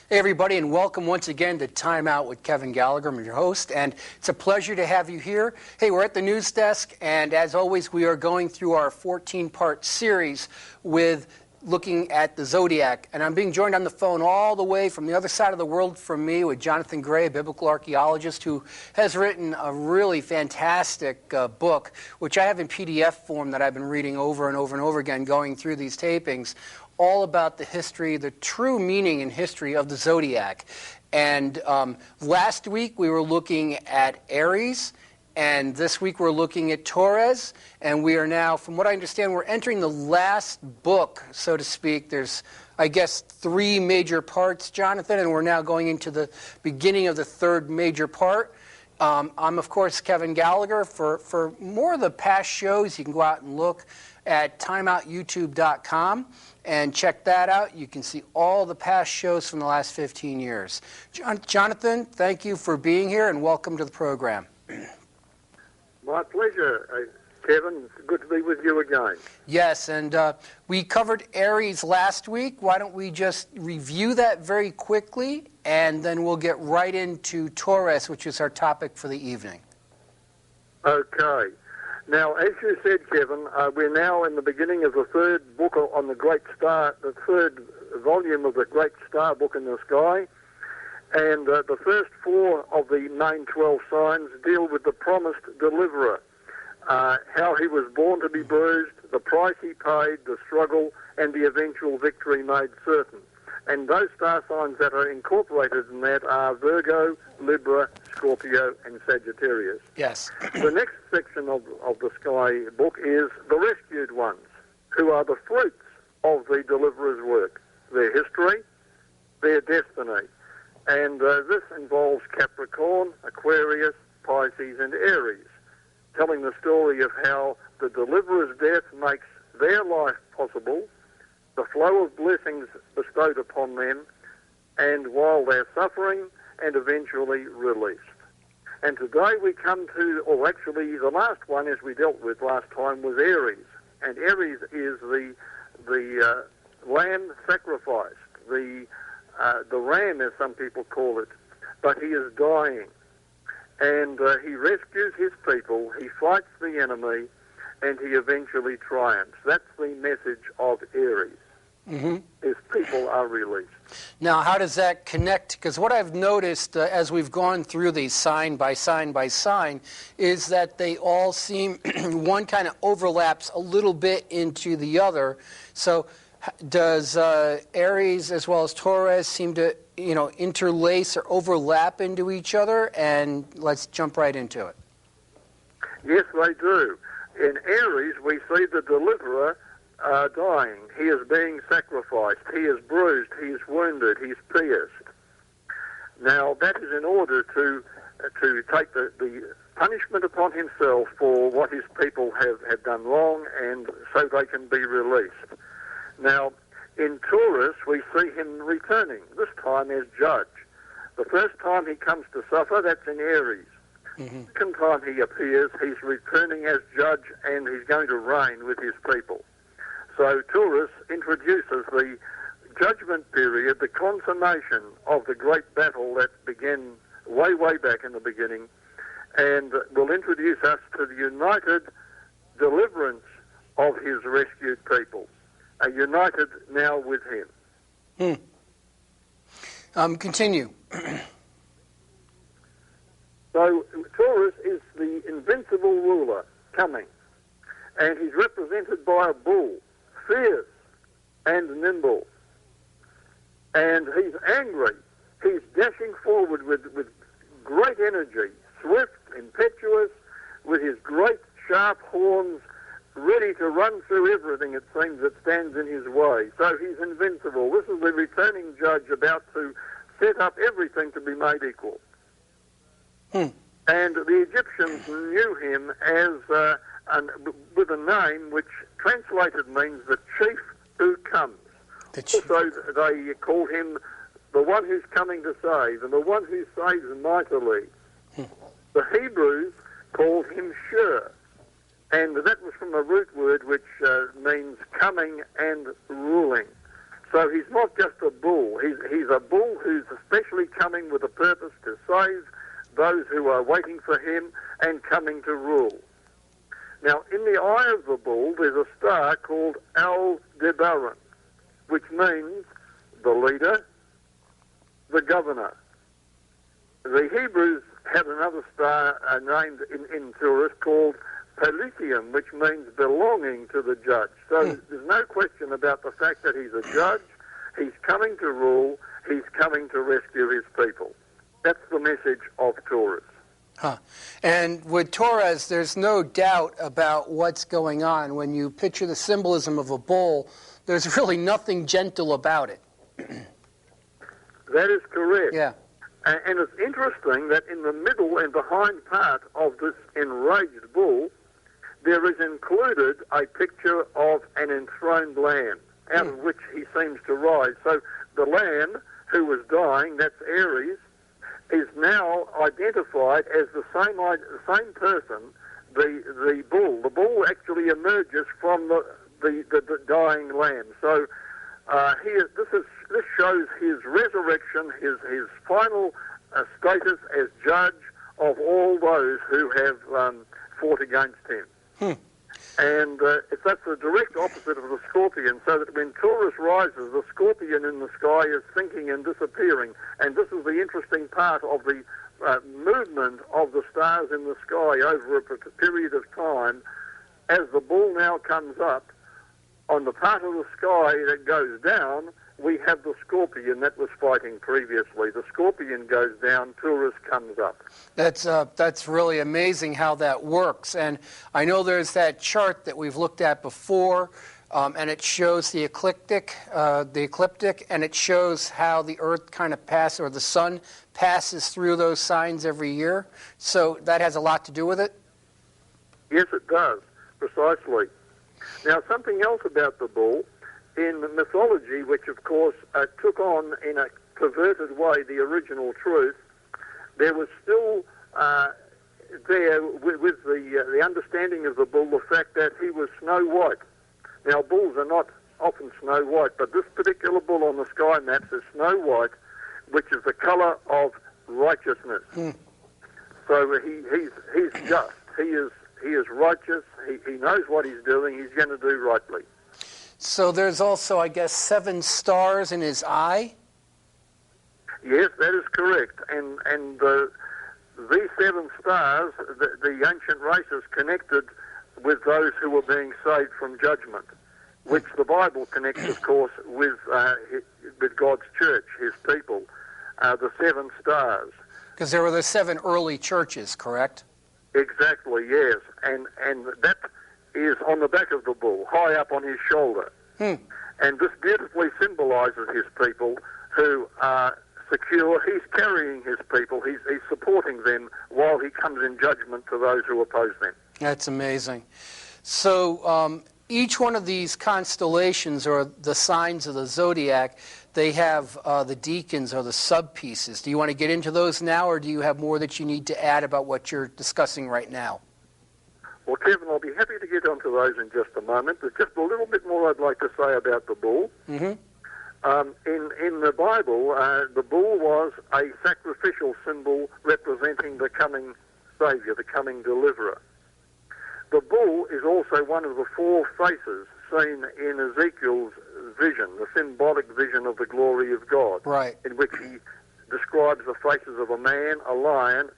Hey everybody, and welcome once again to Time Out with Kevin Gallagher. I'm your host, and it's a pleasure to have you here. Hey, we're at the news desk, and as always, we are going through our 14-part series with looking at the Zodiac. And I'm being joined on the phone all the way from the other side of the world from me with Jonathan Gray, a biblical archaeologist who has written a really fantastic book, which I have in PDF form that I've been reading over and over and over again, going through these tapings, all about the history, the true meaning and history of the Zodiac. And last week we were looking at Aries, and this week we're looking at Taurus, and we are now, from what I understand, we're entering the last book, so to speak. There's, I guess, 3 major parts, Jonathan, and we're now going into the beginning of the 3rd major part. I'm, of course, Kevin Gallagher. For more of the past shows, you can go out and look at timeoutyoutube.com and check that out. You can see all the past shows from the last 15 years. Jonathan, thank you for being here, and welcome to the program. My pleasure, Kevin. It's good to be with you again. Yes, and we covered Aries last week. Why don't we just review that very quickly, and then we'll get right into Taurus, which is our topic for the evening. Okay. Now, as you said, Kevin, we're now in the beginning of the 3rd book on the Great Star, the 3rd volume of the Great Star Book in the Sky. And the first 4 of the main 12 signs deal with the promised deliverer, how he was born to be bruised, the price he paid, the struggle, and the eventual victory made certain. And those star signs that are incorporated in that are Virgo, Libra, Scorpio, and Sagittarius. Yes. The next section of the Sky book is the rescued ones, who are the fruits of the deliverer's work, their history, their destiny. And this involves Capricorn, Aquarius, Pisces, and Aries, telling the story of how the deliverer's death makes their life possible, the flow of blessings bestowed upon them, and while they're suffering, and eventually released. And today we come to, or actually the last one, as we dealt with last time, was Aries. And Aries is the lamb sacrificed, the ram, as some people call it, but he is dying. And he rescues his people, he fights the enemy, and he eventually triumphs. That's the message of Aries. Mm-hmm. His people are released. Now, how does that connect? Because what I've noticed as we've gone through these sign by sign by sign is that they all seem, one kind of overlaps a little bit into the other. So does Aries as well as Taurus seem to, interlace or overlap into each other? And let's jump right into it. Yes, they do. In Aries, we see the deliverer dying. He is being sacrificed. He is bruised. He is wounded. He is pierced. Now, that is in order to take the punishment upon himself for what his people have done wrong, and so they can be released. Now, in Taurus, we see him returning, this time as judge. The first time he comes to suffer, that's in Aries. Mm-hmm. The second time he appears, he's returning as judge, and he's going to reign with his people. So Taurus introduces the judgment period, the consummation of the great battle that began way, way back in the beginning, and will introduce us to the united deliverance of his rescued people, united now with him. Continue. So Taurus is the invincible ruler coming, and he's represented by a bull, fierce and nimble. And he's angry. He's dashing forward with great energy, swift, impetuous, with his great sharp horns, ready to run through everything, it seems, that stands in his way. So he's invincible. This is the returning judge about to set up everything to be made equal. And the Egyptians knew him as with a name which translated means the chief who comes. Also, they called him the one who's coming to save, and the one who saves mightily. The Hebrews called him Shur, and that was from a root word which means coming and ruling. So he's not just a bull. He's a bull who's especially coming with a purpose to save those who are waiting for him and coming to rule. Now, in the eye of the bull, there's a star called Aldebaran, which means the leader, the governor. The Hebrews had another star named in Taurus called Pelitium, which means belonging to the judge. So there's no question about the fact that he's a judge, he's coming to rule, he's coming to rescue his people. That's the message of Taurus. Huh. And with Taurus, there's no doubt about what's going on. When you picture the symbolism of a bull, there's really nothing gentle about it. That is correct. Yeah. And it's interesting that in the middle and behind part of this enraged bull, there is included a picture of an enthroned lamb, out of which he seems to rise. So the lamb who was dying, that's Aries, is now identified as the same person, the bull. The bull actually emerges from the dying lamb. So this shows his resurrection, his final status as judge of all those who have fought against him. And that's the direct opposite of the scorpion, so that when Taurus rises, the scorpion in the sky is sinking and disappearing. And this is the interesting part of the movement of the stars in the sky over a period of time. As the bull now comes up, on the part of the sky that goes down, we have the scorpion that was fighting previously. The scorpion goes down, Taurus comes up. That's really amazing how that works. And I know there's that chart that we've looked at before, and it shows the ecliptic, and it shows how the Earth kind of passes, or the sun passes through those signs every year. So that has a lot to do with it? Yes, it does, precisely. Now, something else about the bull, in mythology, which of course took on in a perverted way the original truth, there was still there with the understanding of the bull the fact that he was snow white. Now, bulls are not often snow white, but this particular bull on the sky maps is snow white, which is the colour of righteousness. So he's just. He is righteous. He knows what he's doing. He's going to do rightly. So there's also, I guess, 7 stars in his eye? Yes, that is correct. And these 7 stars, the ancient races connected with those who were being saved from judgment, which the Bible connects, of course, with God's church, his people, the 7 stars. Because there were the 7 early churches, correct? Exactly, yes. And that is on the back of the bull, high up on his shoulder. And this beautifully symbolises his people who are secure. He's carrying his people. He's supporting them while he comes in judgment to those who oppose them. That's amazing. So each one of these constellations, or the signs of the zodiac, they have the deacons or the sub-pieces. Do you want to get into those now, or do you have more that you need to add about what you're discussing right now? Well, Kevin, I'll be happy to get onto those in just a moment. There's just a little bit more I'd like to say about the bull. In the Bible, the bull was a sacrificial symbol representing the coming Saviour, the coming deliverer. The bull is also one of the 4 faces seen in Ezekiel's vision, the symbolic vision of the glory of God, right, in which he describes the faces of a man, a lion,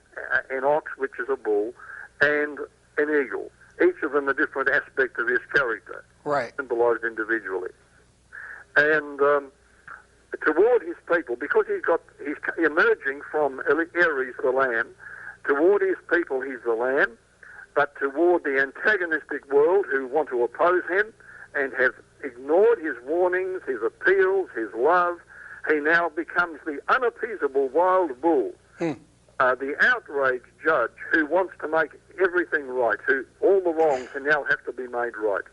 an ox, which is a bull, and an eagle, each of them a different aspect of his character, right, symbolized individually. And toward his people, because he's emerging from Aries, the lamb, toward his people he's the lamb, but toward the antagonistic world who want to oppose him and have ignored his warnings, his appeals, his love, he now becomes the unappeasable wild bull, the outraged judge who wants to make everything right, who all the wrongs now have to be made right.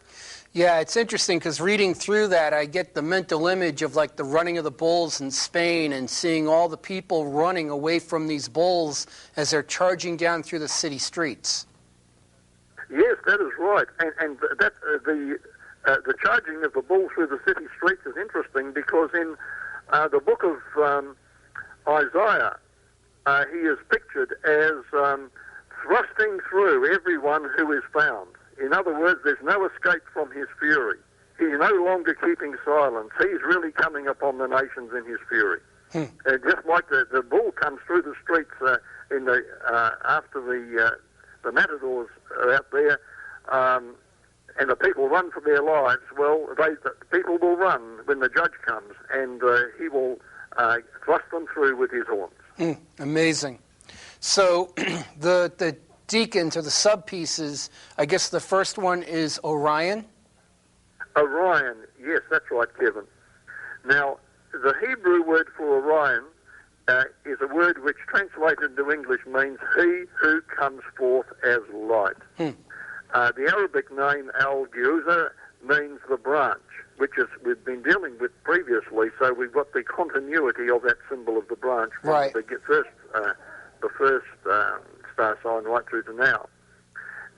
Yeah, it's interesting because reading through that, I get the mental image of like the running of the bulls in Spain and seeing all the people running away from these bulls as they're charging down through the city streets. Yes, that is right, and that the charging of the bull through the city streets is interesting because the book of Isaiah, he is pictured as thrusting through everyone who is found. In other words, there's no escape from his fury. He's no longer keeping silence. He's really coming upon the nations in his fury. Just like the bull comes through the streets after the matadors are out there, and the people run for their lives. Well, the people will run when the judge comes, and he will thrust them through with his horns. Amazing. So the deacons or the sub-pieces, I guess the first one is Orion? Orion, yes, that's right, Kevin. Now, the Hebrew word for Orion is a word which translated into English means he who comes forth as light. The Arabic name Al-Ghuyza means the branch, which is we've been dealing with previously, so we've got the continuity of that symbol of the branch from right. the first star sign right through to now.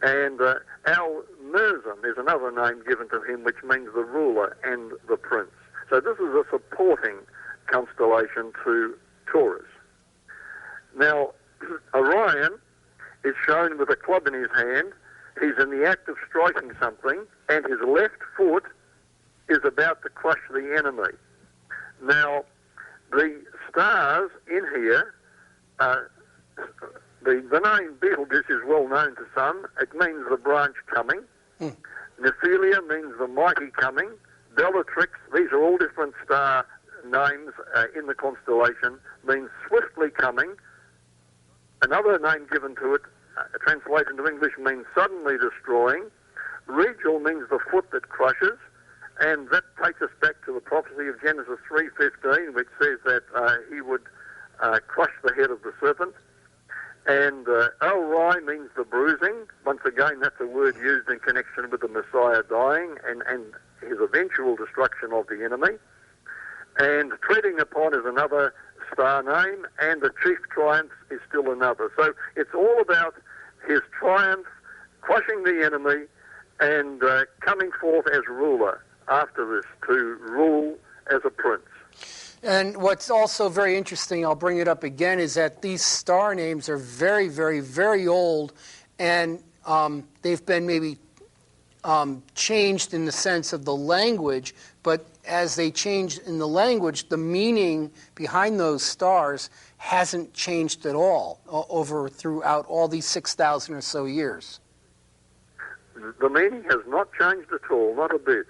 And Al-Murzim is another name given to him, which means the ruler and the prince. So this is a supporting constellation to Taurus. Now, Orion is shown with a club in his hand. He's in the act of striking something, and his left foot is about to crush the enemy. Now, the stars in here, the name Betelgeuse is well known to some. It means the branch coming. Nephilia means the mighty coming. Bellatrix, these are all different star names in the constellation, means swiftly coming. Another name given to it, translated into English, means suddenly destroying. Regal means the foot that crushes, and that takes us back to the prophecy of Genesis 3:15, which says that he would crush the head of the serpent. And El-Rai means the bruising. Once again, that's a word used in connection with the Messiah dying and his eventual destruction of the enemy. And treading upon is another star name, and the chief triumph is still another. So it's all about his triumph, crushing the enemy, and coming forth as ruler after this, to rule as a prince. And what's also very interesting, I'll bring it up again, is that these star names are very, very, very old, and they've been maybe changed in the sense of the language, but as they change in the language, the meaning behind those stars hasn't changed at all throughout all these 6,000 or so years. The meaning has not changed at all, not a bit.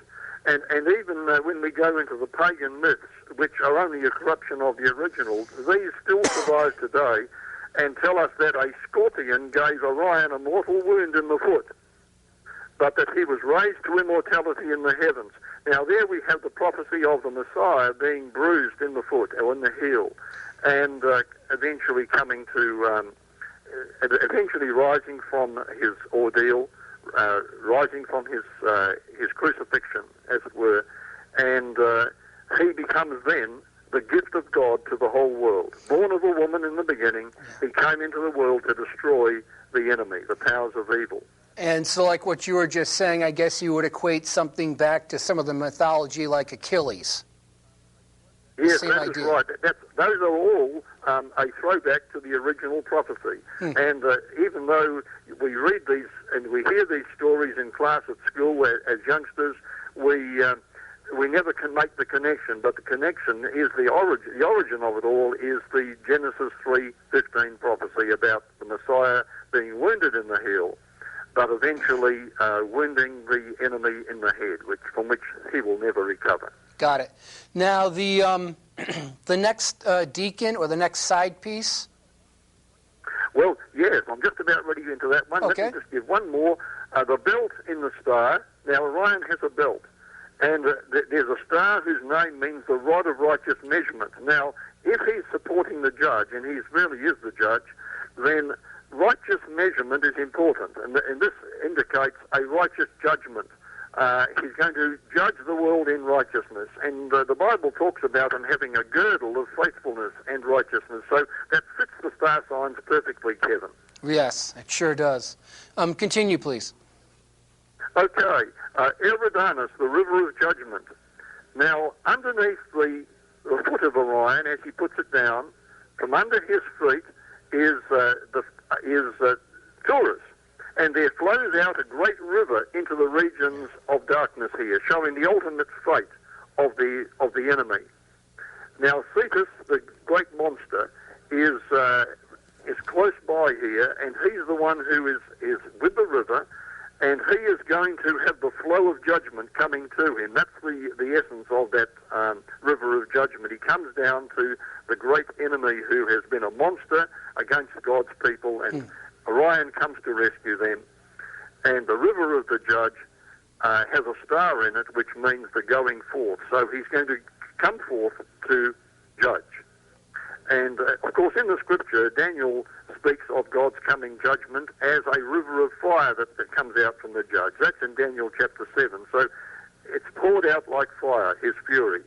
And even when we go into the pagan myths, which are only a corruption of the originals, these still survive today and tell us that a scorpion gave Orion a mortal wound in the foot, but that he was raised to immortality in the heavens. Now there we have the prophecy of the Messiah being bruised in the foot or in the heel, and eventually coming to, eventually rising from his ordeal, rising from his crucifixion, as it were, and he becomes then the gift of God to the whole world. Born of a woman in the beginning, he came into the world to destroy the enemy, the powers of evil. And so like what you were just saying, I guess you would equate something back to some of the mythology like Achilles. Yes, that is right. Those are all a throwback to the original prophecy. And even though we read these and we hear these stories in class at school as youngsters, we never can make the connection. But the connection is the origin. The origin of it all is the Genesis 3:15 prophecy about the Messiah being wounded in the heel, but eventually wounding the enemy in the head, from which he will never recover. Got it. Now, the next deacon or the next side piece? Well, yes, I'm just about ready into that one. Okay. Let me just give one more. The belt in the star. Now, Orion has a belt, and there's a star whose name means the rod of righteous measurement. Now, if he's supporting the judge, and he really is the judge, then righteous measurement is important, and this indicates a righteous judgment. He's going to judge the world in righteousness, and the Bible talks about him having a girdle of faithfulness and righteousness, so that fits the star signs perfectly, Kevin. Yes, it sure does. Continue, please. Okay, Eridanus, the river of judgment. Now, underneath the the foot of Orion, as he puts it down, from under his feet is Taurus. And there flows out a great river into the regions of darkness here, showing the ultimate fate of the enemy. Now, Cetus, the great monster, is close by here, and he's the one who is with the river, and he is going to have the flow of judgment coming to him. That's the essence of that river of judgment. He comes down to the great enemy who has been a monster against God's people, and Orion comes to rescue them. And the river of the judge has a star in it, which means the going forth. So he's going to come forth to judge. And, of course, in the scripture, Daniel speaks of God's coming judgment as a river of fire that comes out from the judge. That's in Daniel chapter 7. So it's poured out like fire, his fury.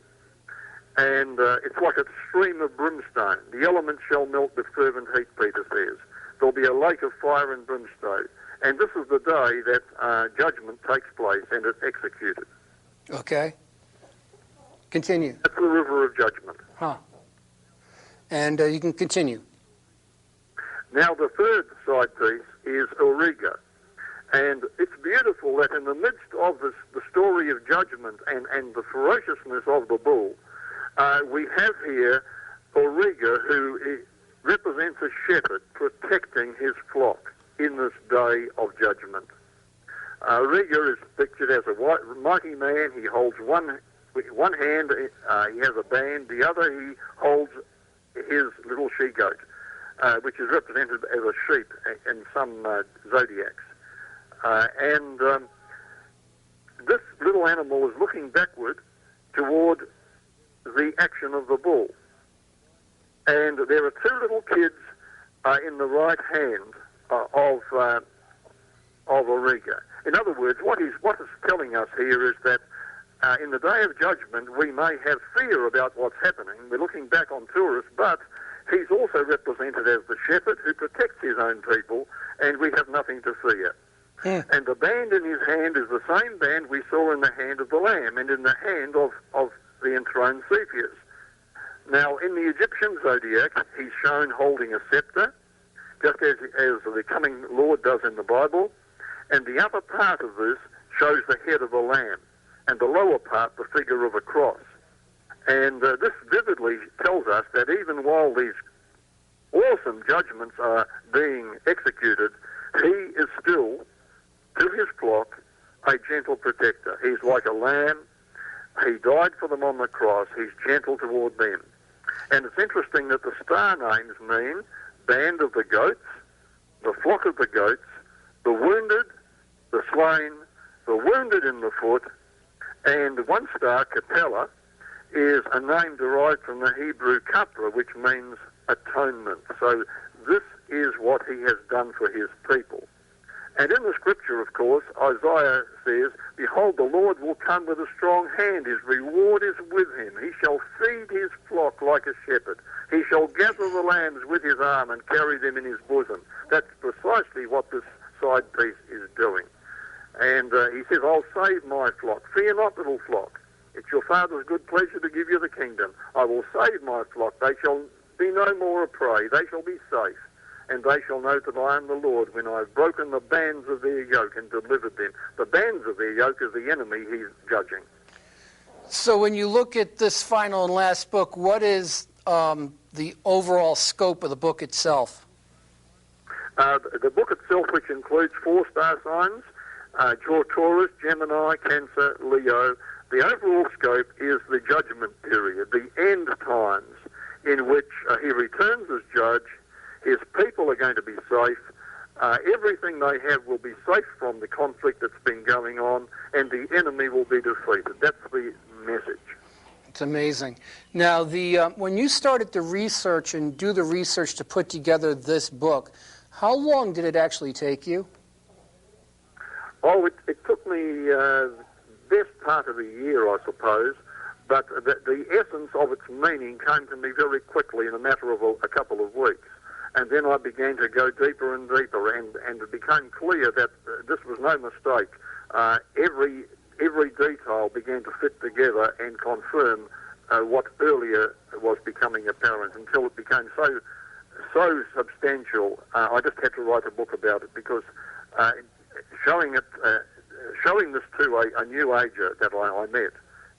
And it's like a stream of brimstone. The elements shall melt with fervent heat, Peter says. There'll be a lake of fire and brimstone. And this is the day that judgment takes place and it's executed. Okay. Continue. That's the river of judgment. Huh. And you can continue. Now, the third side piece is Auriga. And it's beautiful that in the midst of the story of judgment and the ferociousness of the bull, we have here Auriga, who represents a shepherd protecting his flock in this day of judgment. Auriga is pictured as a mighty man. He holds one hand, he has a band. The other, he holds his little she-goat, which is represented as a sheep in some zodiacs. And this little animal is looking backward toward the action of the bull. And there are two little kids in the right hand of Auriga. In other words, what it's telling us here is that in the day of judgment, we may have fear about what's happening. We're looking back on Taurus, but he's also represented as the shepherd who protects his own people, and we have nothing to fear. Yeah. And the band in his hand is the same band we saw in the hand of the Lamb and in the hand of the enthroned Cepheus. Now, in the Egyptian zodiac, he's shown holding a scepter, just as the coming Lord does in the Bible, and the upper part of this shows the head of a lamb, and the lower part the figure of a cross. And this vividly tells us that even while these awesome judgments are being executed, he is still, to his flock, a gentle protector. He's like a lamb. He died for them on the cross. He's gentle toward them. And it's interesting that the star names mean band of the goats, the flock of the goats, the wounded, the slain, the wounded in the foot, and one star, Capella, is a name derived from the Hebrew kapra, which means atonement. So this is what he has done for his people. And in the scripture, of course, Isaiah says, "Behold, the Lord will come with a strong hand. His reward is with him. He shall feed his flock like a shepherd. He shall gather the lambs with his arm and carry them in his bosom." That's precisely what this side piece is doing. And he says, "I'll save my flock. Fear not, little flock. It's your Father's good pleasure to give you the kingdom. I will save my flock. They shall be no more a prey. They shall be safe. And they shall know that I am the Lord when I have broken the bands of their yoke and delivered them." The bands of their yoke is the enemy he's judging. So when you look at this final and last book, what is the overall scope of the book itself? The book itself, which includes 4 star signs, Taurus, Gemini, Cancer, Leo. The overall scope is the judgment period, the end times, in which he returns as judge. His people are going to be safe. Everything they have will be safe from the conflict that's been going on, and the enemy will be defeated. That's the message. It's amazing. Now, when you started to research and do the research to put together this book, how long did it actually take you? Oh, it took me the best part of a year, I suppose, but the essence of its meaning came to me very quickly in a matter of a couple of weeks. And then I began to go deeper and deeper, and it became clear that this was no mistake. Every detail began to fit together and confirm what earlier was becoming apparent until it became so substantial. I just had to write a book about it because showing this to a new ager that I met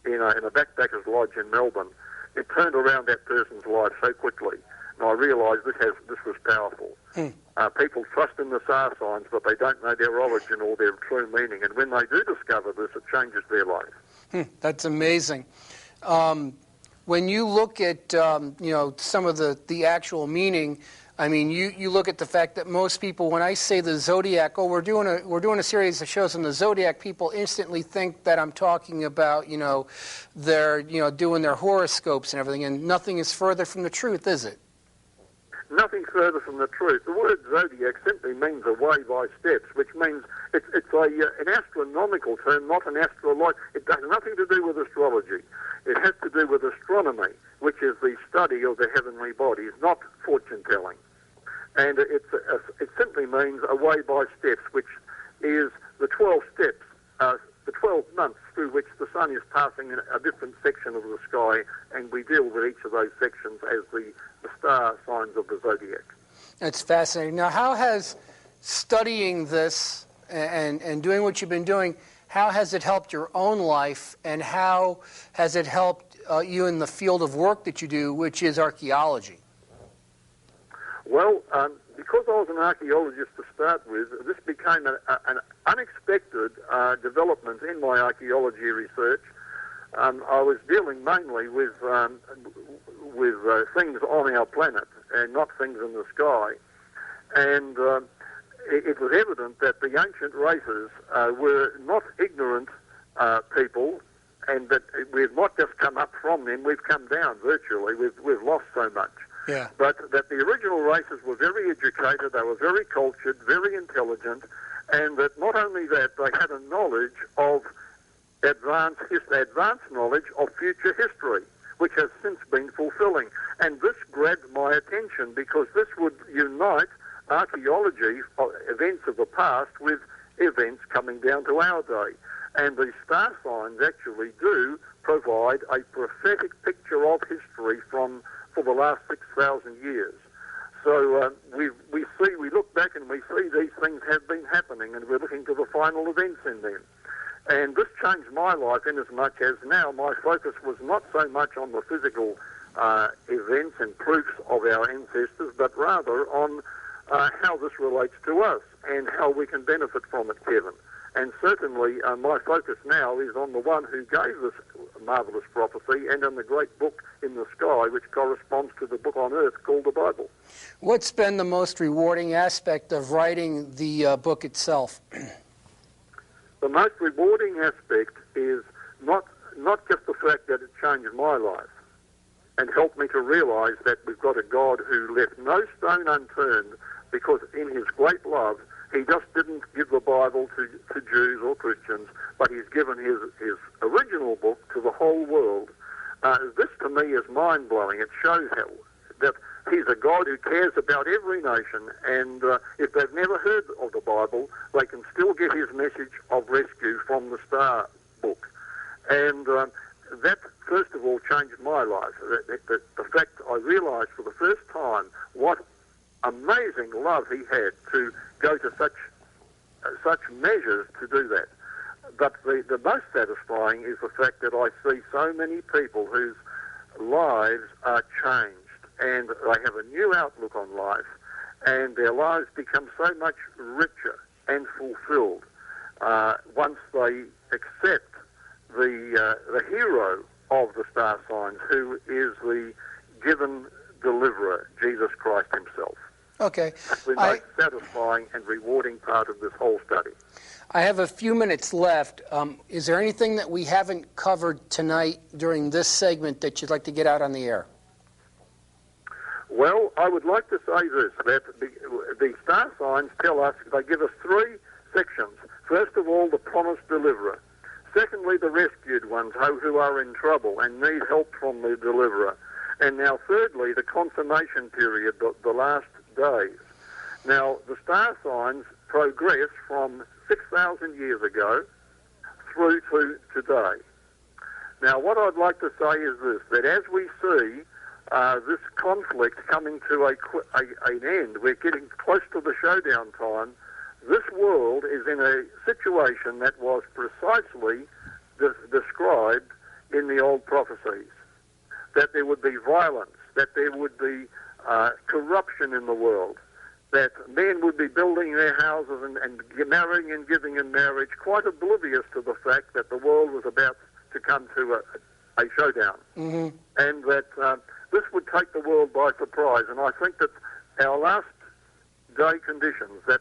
in a backpackers lodge in Melbourne, it turned around that person's life so quickly, and I realised this was powerful. People trust in the star signs, but they don't know their origin or their true meaning, and when they do discover this, it changes their life. That's amazing. When you look at some of the actual meaning, I mean, you look at the fact that most people, when I say the zodiac, we're doing a series of shows on the zodiac, people instantly think that I'm talking about they're doing their horoscopes and everything, and nothing is further from the truth, is it? Nothing further from the truth. The word zodiac simply means a way by steps, which means it's an astronomical term, not an astrological. It has nothing to do with astrology. It has to do with astronomy, which is the study of the heavenly bodies, not fortune-telling. And it simply means a way by steps, which is the 12 steps, the 12 months through which the sun is passing in a different section of the sky, and we deal with each of those sections as the star signs of the zodiac. That's fascinating. Now, how has studying this and doing what you've been doing, how has it helped your own life, and how has it helped you in the field of work that you do, which is archaeology? Well, because I was an archaeologist to start with, this became an unexpected development in my archaeology research. I was dealing mainly with things on our planet and not things in the sky. And it was evident that the ancient races were not ignorant people, and that we've not just come up from them, we've come down virtually. We've lost so much. Yeah. But that the original races were very educated, they were very cultured, very intelligent, and that not only that, they had a knowledge of advanced knowledge of future history, which has since been fulfilling. And this grabbed my attention because this would unite archaeology, events of the past, with events coming down to our day. And the star signs actually do provide a prophetic picture of history for the last 6,000 years. So we look back and we see these things have been happening, and we're looking to the final events in them. And this changed my life in as much as now my focus was not so much on the physical events and proofs of our ancestors, but rather on how this relates to us and how we can benefit from it, Kevin. And certainly my focus now is on the one who gave this marvellous prophecy and on the great book in the sky, which corresponds to the book on earth called the Bible. What's been the most rewarding aspect of writing the book itself? The most rewarding aspect is not just the fact that it changed my life and helped me to realise that we've got a God who left no stone unturned, because in his great love, he just didn't give the Bible to Jews or Christians, but he's given his original book to the whole world. This, to me, is mind-blowing. It shows that he's a God who cares about every nation, and if they've never heard of the Bible, they can still get his message of rescue from the Star book. And that, first of all, changed my life. The fact I realised for the first time what amazing love he had to go to such measures to do that. But the most satisfying is the fact that I see so many people whose lives are changed, and they have a new outlook on life, and their lives become so much richer and fulfilled once they accept the hero of the star signs, who is the given deliverer, Jesus Christ himself. Okay. That's the most satisfying and rewarding part of this whole study. I have a few minutes left. Is there anything that we haven't covered tonight during this segment that you'd like to get out on the air? Well, I would like to say this, that the star signs tell us, they give us three sections. First of all, the promised deliverer. Secondly, the rescued ones who are in trouble and need help from the deliverer. And now thirdly, the consummation period, the last days. Now, the star signs progress from 6,000 years ago through to today. Now, what I'd like to say is this, that as we see this conflict coming to an end, we're getting close to the showdown time, this world is in a situation that was precisely described in the old prophecies, that there would be violence, that there would be corruption in the world, that men would be building their houses and marrying and giving in marriage, quite oblivious to the fact that the world was about to come to a showdown, and that this would take the world by surprise. And I think that our last day conditions that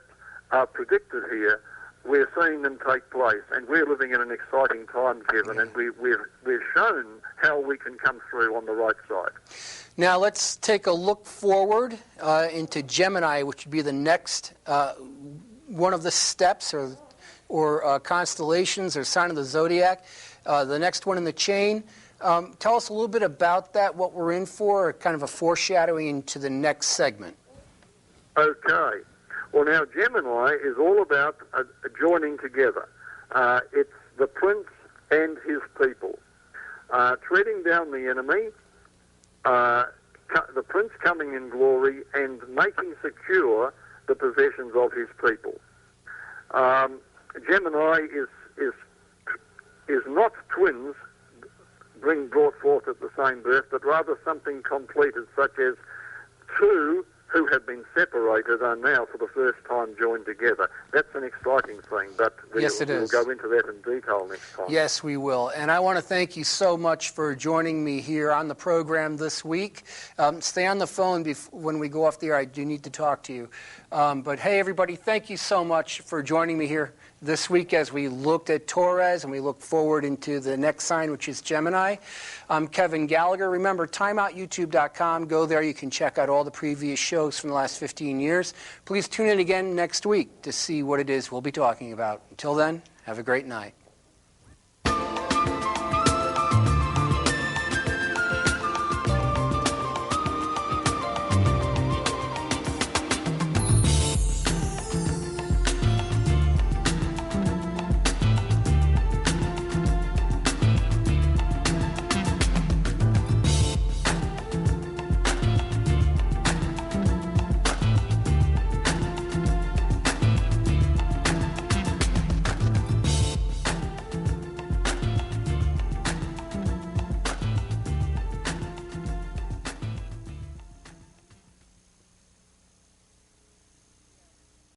are predicted here, we're seeing them take place, and we're living in an exciting time, Kevin, and we're shown how we can come through on the right side. Now let's take a look forward into Gemini, which would be the next one of the steps or constellations or sign of the zodiac, the next one in the chain. Tell us a little bit about that, what we're in for, or kind of a foreshadowing into the next segment. Okay. Well, now, Gemini is all about joining together. It's the prince and his people. Treading down the enemy, the prince coming in glory, and making secure the possessions of his people. Gemini is not twins brought forth at the same birth, but rather something completed, such as two who have been separated are now for the first time joined together. That's an exciting thing, but yes, it is. We'll go into that in detail next time. Yes, we will. And I want to thank you so much for joining me here on the program this week. Stay on the phone when we go off the air. I do need to talk to you. But hey, everybody, thank you so much for joining me here this week as we looked at Taurus and we look forward into the next sign, which is Gemini. I'm Kevin Gallagher. Remember, timeoutyoutube.com. Go there. You can check out all the previous shows from the last 15 years. Please tune in again next week to see what it is we'll be talking about. Until then, have a great night.